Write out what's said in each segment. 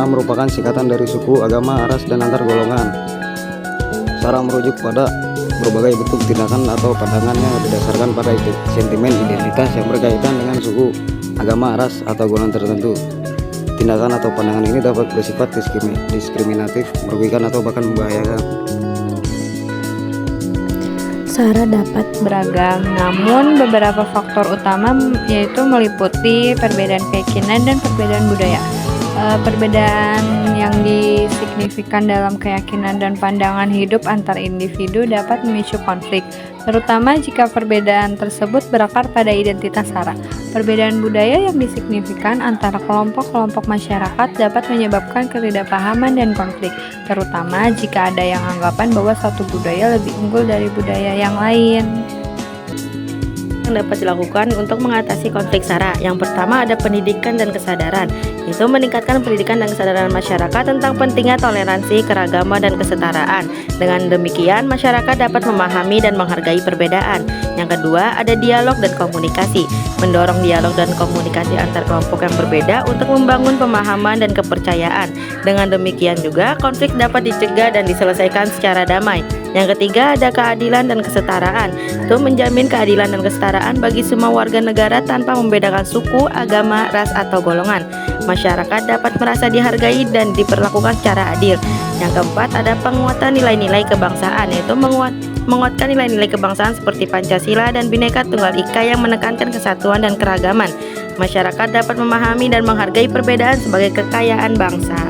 SARA merupakan singkatan dari suku, agama, ras, dan antar golongan. SARA merujuk pada berbagai bentuk tindakan atau pandangan yang didasarkan pada sentimen identitas yang berkaitan dengan suku, agama, ras, atau golongan tertentu. Tindakan atau pandangan ini dapat bersifat diskriminatif, merugikan, atau bahkan membahayakan. SARA dapat beragam, namun beberapa faktor utama yaitu meliputi perbedaan keyakinan dan perbedaan budaya. Perbedaan yang signifikan dalam keyakinan dan pandangan hidup antar individu dapat memicu konflik, terutama jika perbedaan tersebut berakar pada identitas SARA. Perbedaan budaya yang signifikan antara kelompok-kelompok masyarakat dapat menyebabkan ketidakpahaman dan konflik, terutama jika ada yang anggapan bahwa satu budaya lebih unggul dari budaya yang lain. Yang dapat dilakukan untuk mengatasi konflik SARA. Yang pertama ada pendidikan dan kesadaran, yaitu meningkatkan pendidikan dan kesadaran masyarakat tentang pentingnya toleransi, keragaman, dan kesetaraan. Dengan demikian, masyarakat dapat memahami dan menghargai perbedaan. Yang kedua ada dialog dan komunikasi, mendorong dialog dan komunikasi antar kelompok yang berbeda untuk membangun pemahaman dan kepercayaan. Dengan demikian juga konflik dapat dicegah dan diselesaikan secara damai. Yang ketiga ada keadilan dan kesetaraan, itu menjamin keadilan dan kesetaraan bagi semua warga negara tanpa membedakan suku, agama, ras, atau golongan. Masyarakat dapat merasa dihargai dan diperlakukan secara adil. Yang keempat ada penguatan nilai-nilai kebangsaan, yaitu menguatkan nilai-nilai kebangsaan seperti Pancasila dan Bhinneka Tunggal Ika yang menekankan kesatuan dan keragaman. Masyarakat dapat memahami dan menghargai perbedaan sebagai kekayaan bangsa.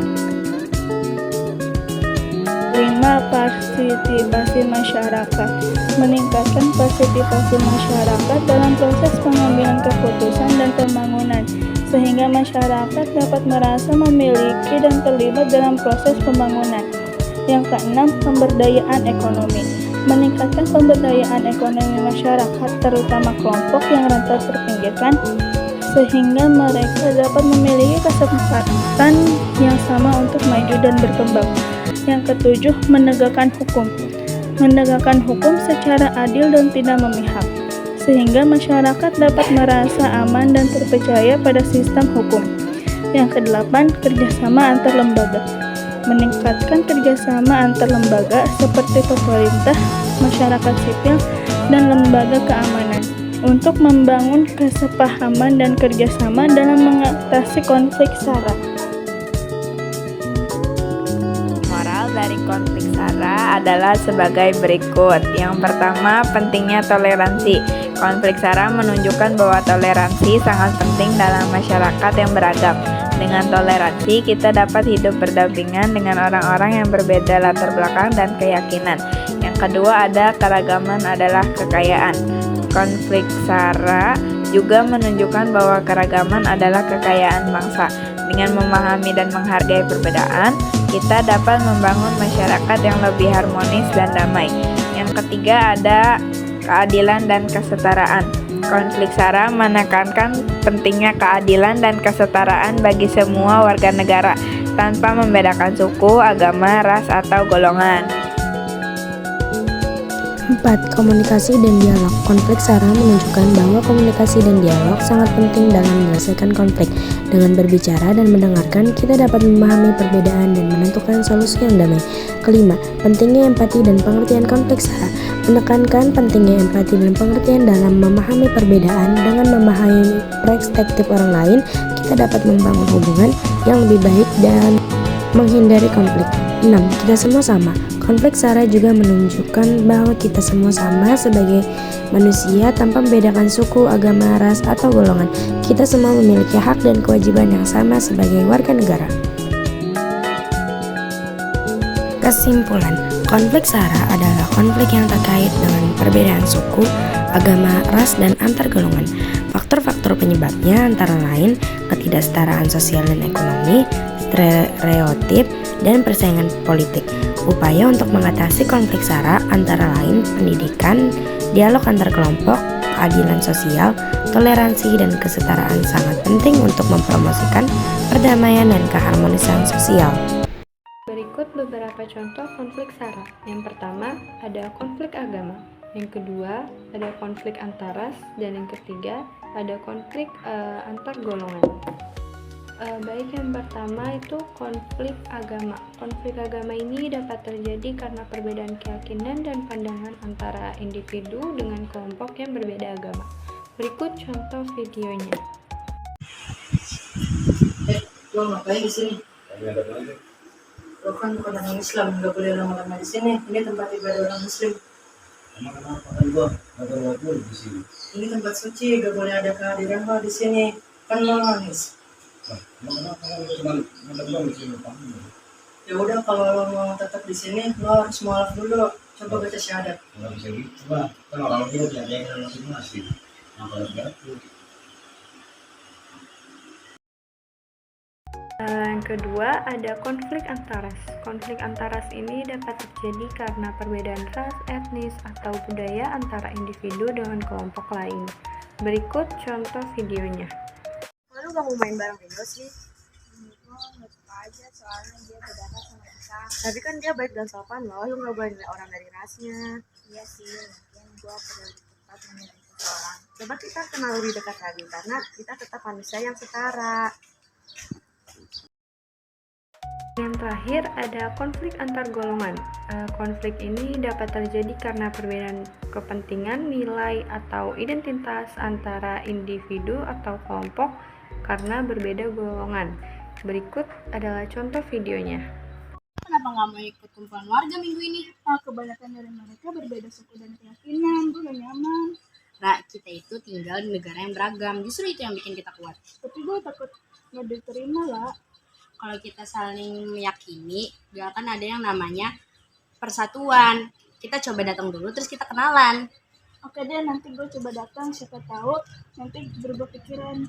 5. Partisipasi masyarakat. Meningkatkan partisipasi masyarakat dalam proses pengambilan keputusan dan pembangunan, sehingga masyarakat dapat merasa memiliki dan terlibat dalam proses pembangunan. Yang keenam, pemberdayaan ekonomi. Meningkatkan pemberdayaan ekonomi masyarakat, terutama kelompok yang rentan terpinggirkan, sehingga mereka dapat memiliki kesempatan yang sama untuk maju dan berkembang. Yang ketujuh, menegakkan hukum. Menegakkan hukum secara adil dan tidak memihak, sehingga masyarakat dapat merasa aman dan terpercaya pada sistem hukum. Yang kedelapan, kerjasama antar lembaga. Meningkatkan kerjasama antar lembaga seperti pemerintah, masyarakat sipil, dan lembaga keamanan untuk membangun kesepahaman dan kerjasama dalam mengatasi konflik SARA. Moral dari konflik SARA adalah sebagai berikut. Yang pertama, pentingnya toleransi. Konflik SARA menunjukkan bahwa toleransi sangat penting dalam masyarakat yang beragam. Dengan toleransi, kita dapat hidup berdampingan dengan orang-orang yang berbeda latar belakang dan keyakinan. Yang kedua ada keragaman adalah kekayaan. Konflik SARA juga menunjukkan bahwa keragaman adalah kekayaan bangsa. Dengan memahami dan menghargai perbedaan, kita dapat membangun masyarakat yang lebih harmonis dan damai. Yang ketiga ada keadilan dan kesetaraan. Konflik SARA menekankan pentingnya keadilan dan kesetaraan bagi semua warga negara tanpa membedakan suku, agama, ras, atau golongan. 4. Komunikasi dan dialog. Konflik SARA menunjukkan bahwa komunikasi dan dialog sangat penting dalam menyelesaikan konflik. Dengan berbicara dan mendengarkan, kita dapat memahami perbedaan dan menentukan solusi yang damai. Kelima, pentingnya empati dan pengertian konflik SARA. Menekankan pentingnya empati dan pengertian dalam memahami perbedaan. Dengan memahami perspektif orang lain, kita dapat membangun hubungan yang lebih baik dan menghindari konflik. 6. Kita semua sama. Konflik SARA juga menunjukkan bahwa kita semua sama sebagai manusia tanpa membedakan suku, agama, ras, atau golongan. Kita semua memiliki hak dan kewajiban yang sama sebagai warga negara. Kesimpulan, konflik SARA adalah konflik yang terkait dengan perbedaan suku, agama, ras, dan antar golongan. Faktor-faktor penyebabnya antara lain ketidaksetaraan sosial dan ekonomi, stereotip, dan persaingan politik. Upaya untuk mengatasi konflik SARA antara lain pendidikan, dialog antar kelompok, keadilan sosial, toleransi, dan kesetaraan sangat penting untuk mempromosikan perdamaian dan keharmonisan sosial. Berikut beberapa contoh konflik SARA. Yang pertama, ada konflik agama. Yang kedua, ada konflik antar ras. Dan yang ketiga, ada konflik antar golongan. Baik, yang pertama itu konflik agama. Konflik agama ini dapat terjadi karena perbedaan keyakinan dan pandangan antara individu dengan kelompok yang berbeda agama. Berikut contoh videonya. Lo ngapain di sini? Lo kan bukan orang Islam, nggak boleh lama-lama di sini. Ini tempat ibadah orang Muslim. Emang kenapa kan gua nggak boleh di sini? Ini tempat suci, gak boleh ada kehadiran lo di sini. Kan lo nangis. Emang kenapa kan gua cuma nonton di sini paham? Ya udah, kalau lo mau tetap di sini, lo harus mualaf dulu. Coba baca syahadat. Nggak bisa gitu lah. Kan orang kita tidak ada yang masing-masing. Nah kalau gitu. Yang kedua ada konflik antaras. Konflik antaras ini dapat terjadi karena perbedaan ras, etnis, atau budaya antara individu dengan kelompok lain. Berikut contoh videonya. Lalu gak mau main bareng Ringo sih? Nggak suka aja, soalnya dia beda ras sama kita. Tapi kan dia baik dan sopan loh, lu gak boleh nilai orang dari rasnya. Iya sih, mungkin gua perlu cepat menilai seseorang. Coba kita kenal lebih dekat lagi, karena kita tetap manusia yang setara. Yang terakhir ada konflik antar golongan. Konflik ini dapat terjadi karena perbedaan kepentingan, nilai, atau identitas antara individu atau kelompok karena berbeda golongan. Berikut adalah contoh videonya. Kenapa nggak mau ikut kumpulan warga minggu ini? Kebanyakan dari mereka berbeda suku dan keyakinan, gue gak nyaman. Nah, kita itu tinggal di negara yang beragam, justru itu yang bikin kita kuat. Tapi gue takut gak diterima lah. Kalau kita saling meyakini, gak akan ada yang namanya persatuan. Kita coba datang dulu, terus kita kenalan. Oke deh, nanti gue coba datang, siapa tahu nanti berubah pikiran.